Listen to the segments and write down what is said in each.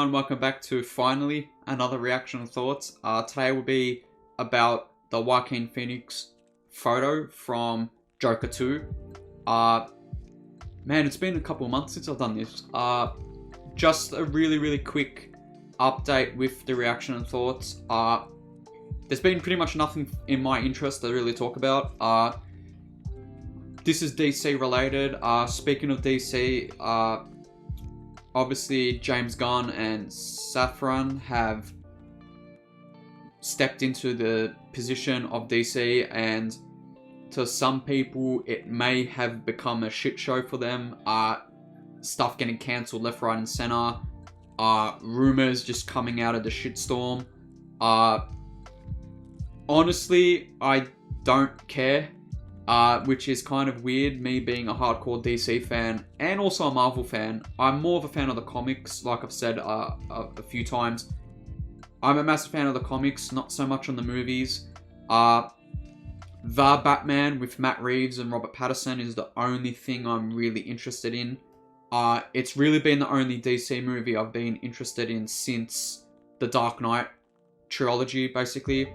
everyone, welcome back to finally another reaction and thoughts. Today will be about the Joaquin Phoenix photo from Joker 2. Man, it's been a couple of months since I've done this. Just a really quick update with the reaction and thoughts. There's been pretty much nothing in my interest to really talk about. This is DC related. Speaking of DC, obviously James Gunn and Safran have stepped into the position of DC, and to some people it may have become a shit show for them. Stuff getting cancelled left, right and center. Rumors just coming out of the shitstorm. Honestly, I don't care. Which is kind of weird, me being a hardcore DC fan and also a Marvel fan. I'm more of a fan of the comics, like I've said a few times. I'm a massive fan of the comics, not so much on the movies. The Batman with Matt Reeves and Robert Pattinson is the only thing I'm really interested in. It's really been the only DC movie I've been interested in since the Dark Knight trilogy, basically.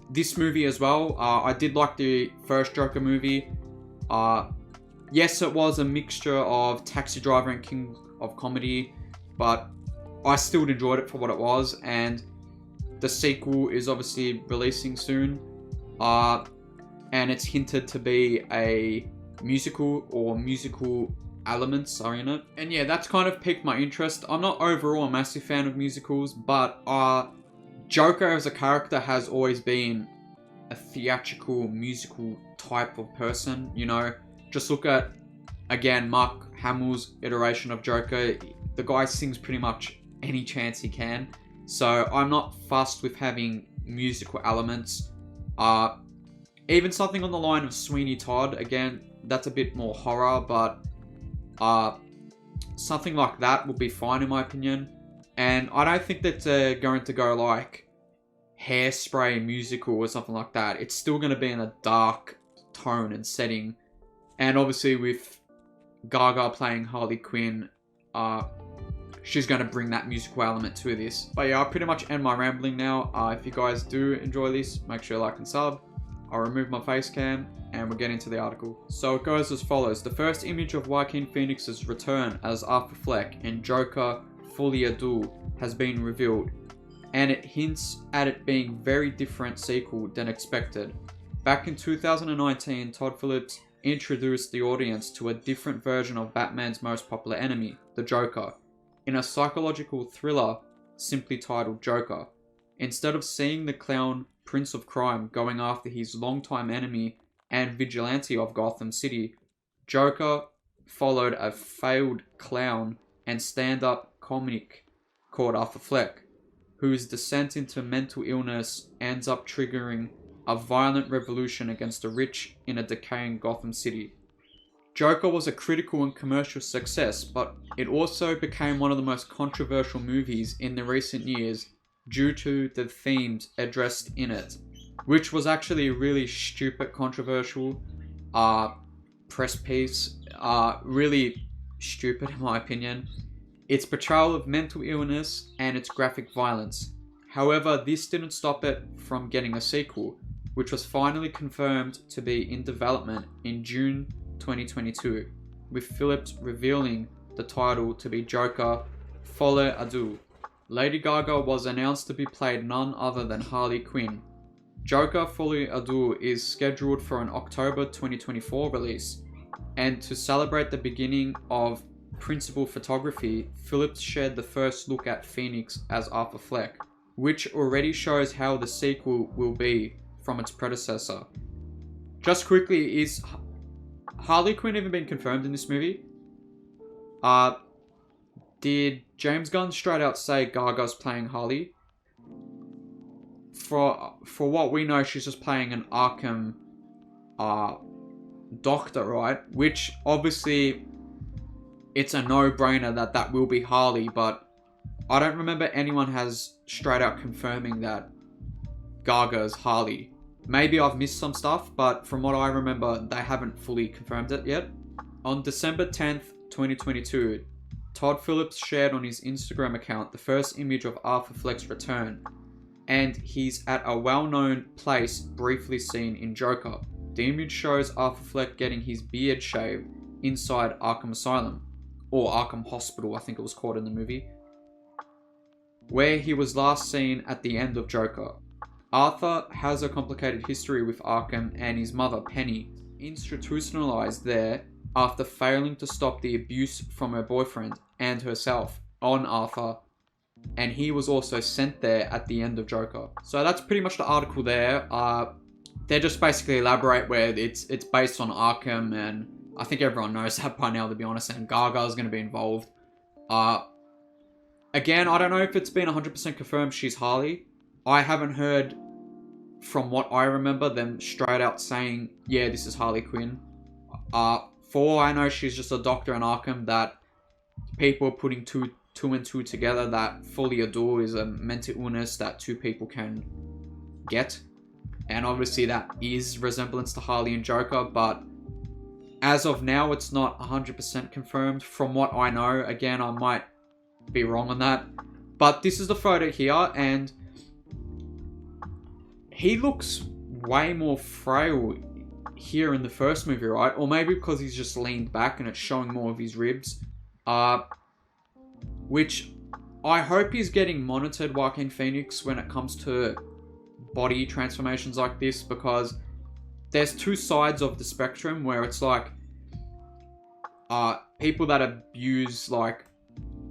This movie as well, I did like the first Joker movie. Yes, it was a mixture of Taxi Driver and King of Comedy, but I still enjoyed it for what it was, and the sequel is obviously releasing soon, and it's hinted to be a musical or musical elements are in it. And yeah, that's kind of piqued my interest. I'm not overall a massive fan of musicals, but Joker as a character has always been a theatrical, musical type of person, you know. Just look at, again, Mark Hamill's iteration of Joker. The guy sings pretty much any chance he can. So I'm not fussed with having musical elements. Even something on the line of Sweeney Todd, again, that's a bit more horror, but something like that would be fine in my opinion. And I don't think that they're going to go like Hairspray musical or something like that. It's still going to be in a dark tone and setting. And obviously with Gaga playing Harley Quinn, she's going to bring that musical element to this. But yeah, I'll pretty much end my rambling now. If you guys do enjoy this, make sure you like and sub. I'll remove my face cam and we'll get into the article. So it goes as follows. The first image of Joaquin Phoenix's return as Arthur Fleck in Joker Folie Deux has been revealed, and it hints at it being very different sequel than expected. Back in 2019, Todd Phillips introduced the audience to a different version of Batman's most popular enemy, the Joker, in a psychological thriller simply titled Joker. Instead of seeing the clown Prince of Crime going after his longtime enemy and vigilante of Gotham City, Joker followed a failed clown and stand-up comic called Arthur Fleck, whose descent into mental illness ends up triggering a violent revolution against the rich in a decaying Gotham City. Joker was a critical and commercial success, but it also became one of the most controversial movies in the recent years due to the themes addressed in it, which was actually a really stupid controversial press piece. Really stupid in my opinion. Its portrayal of mental illness and its graphic violence. However, this didn't stop it from getting a sequel, which was finally confirmed to be in development in June 2022, with Phillips revealing the title to be Joker Folie Deux. Lady Gaga was announced to be played none other than Harley Quinn. Joker Folie Deux is scheduled for an October 2024 release, and to celebrate the beginning of principal photography, Phillips shared the first look at Phoenix as Arthur Fleck, which already shows how the sequel will be from its predecessor. Just quickly, is Harley Quinn even been confirmed in this movie? Did James Gunn straight out say Gaga's playing Harley? For what we know, she's just playing an Arkham doctor, right? Which obviously it's a no-brainer that will be Harley, but I don't remember anyone has straight out confirming that Gaga is Harley. Maybe I've missed some stuff, but from what I remember, they haven't fully confirmed it yet. On December 10th, 2022, Todd Phillips shared on his Instagram account the first image of Arthur Fleck's return, and he's at a well-known place briefly seen in Joker. The image shows Arthur Fleck getting his beard shaved inside Arkham Asylum, or Arkham Hospital, I think it was called in the movie, where he was last seen at the end of Joker. Arthur has a complicated history with Arkham, and his mother, Penny, institutionalized there after failing to stop the abuse from her boyfriend and herself on Arthur, and he was also sent there at the end of Joker. So that's pretty much the article there. They just basically elaborate where it's based on Arkham, and I think everyone knows that by now, to be honest, and Gaga is going to be involved. Again, I don't know if it's been 100% confirmed she's Harley. I haven't heard, from what I remember, them straight out saying, yeah, this is Harley Quinn. For all I know, she's just a doctor in Arkham that people are putting two and two together, that Folie is a mental illness that two people can get. And obviously that is resemblance to Harley and Joker, but as of now, it's not 100% confirmed. From what I know, again, I might be wrong on that. But this is the photo here, and he looks way more frail here in the first movie, right? Or maybe because he's just leaned back and it's showing more of his ribs. Which I hope he's getting monitored, Joaquin Phoenix, when it comes to body transformations like this, because there's two sides of the spectrum where it's like people that abuse like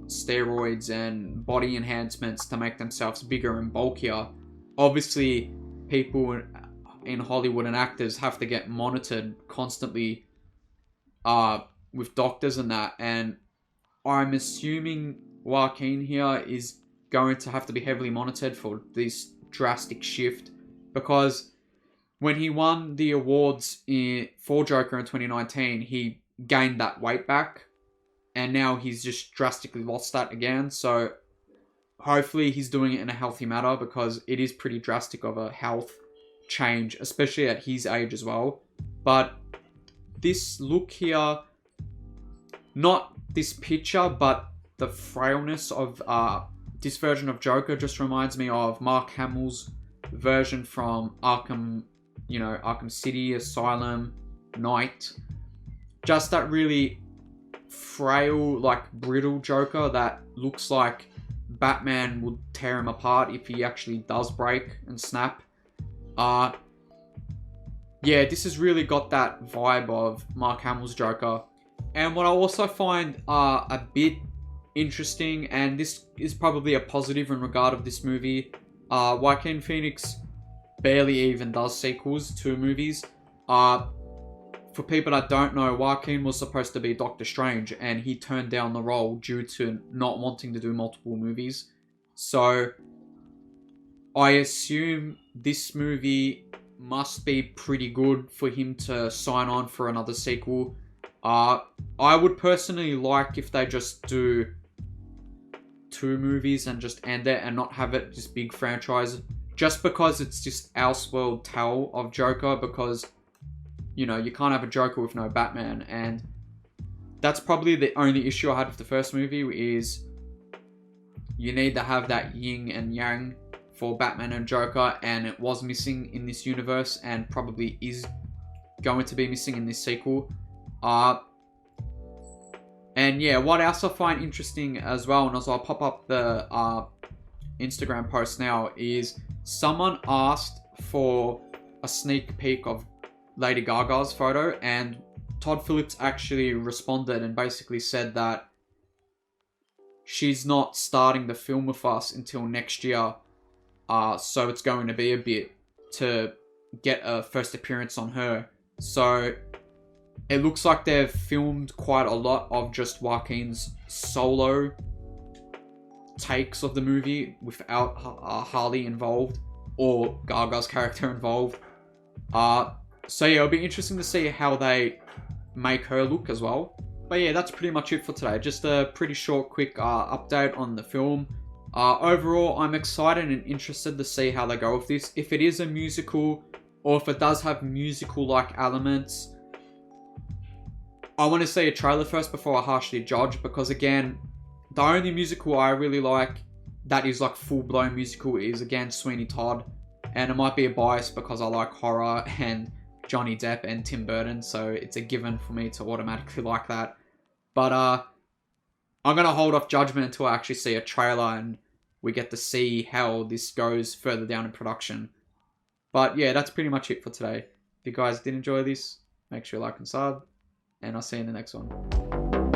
steroids and body enhancements to make themselves bigger and bulkier. Obviously, people in Hollywood and actors have to get monitored constantly with doctors and that, and I'm assuming Joaquin here is going to have to be heavily monitored for this drastic shift, because when he won the awards for Joker in 2019, he gained that weight back, and now he's just drastically lost that again. So hopefully he's doing it in a healthy manner, because it is pretty drastic of a health change, especially at his age as well. But this look here, not this picture, but the frailness of this version of Joker just reminds me of Mark Hamill's version from Arkham, Arkham City, Asylum, Knight. Just that really frail, like brittle Joker that looks like Batman would tear him apart if he actually does break and snap. Yeah, this has really got that vibe of Mark Hamill's Joker. And what I also find a bit interesting, and this is probably a positive in regard of this movie, Joaquin Phoenix barely even does sequels to movies. For people that don't know, Joaquin was supposed to be Doctor Strange, and he turned down the role due to not wanting to do multiple movies. So I assume this movie must be pretty good for him to sign on for another sequel. I would personally like if they just do 2 movies and just end it and not have it this big franchise, just because it's just Elseworld tale of Joker, because you can't have a Joker with no Batman, and that's probably the only issue I had with the first movie, is you need to have that yin and yang for Batman and Joker, and it was missing in this universe, and probably is going to be missing in this sequel. And yeah, what else I find interesting as well, and as I'll pop up the Instagram post now, is someone asked for a sneak peek of Lady Gaga's photo, and Todd Phillips actually responded and basically said that she's not starting the film with us until next year, so it's going to be a bit to get a first appearance on her. So it looks like they've filmed quite a lot of just Joaquin's solo takes of the movie without Harley involved or Gaga's character involved. So yeah, it'll be interesting to see how they make her look as well. But yeah, that's pretty much it for today. Just a pretty short, quick update on the film. Overall, I'm excited and interested to see how they go with this. If it is a musical, or if it does have musical-like elements, I want to see a trailer first before I harshly judge, because again, The only musical I really like that is like full-blown musical is, again, Sweeney Todd. And it might be a bias because I like horror and Johnny Depp and Tim Burton, so it's a given for me to automatically like that. But I'm going to hold off judgment until I actually see a trailer and we get to see how this goes further down in production. But yeah, that's pretty much it for today. If you guys did enjoy this, make sure you like and sub, and I'll see you in the next one.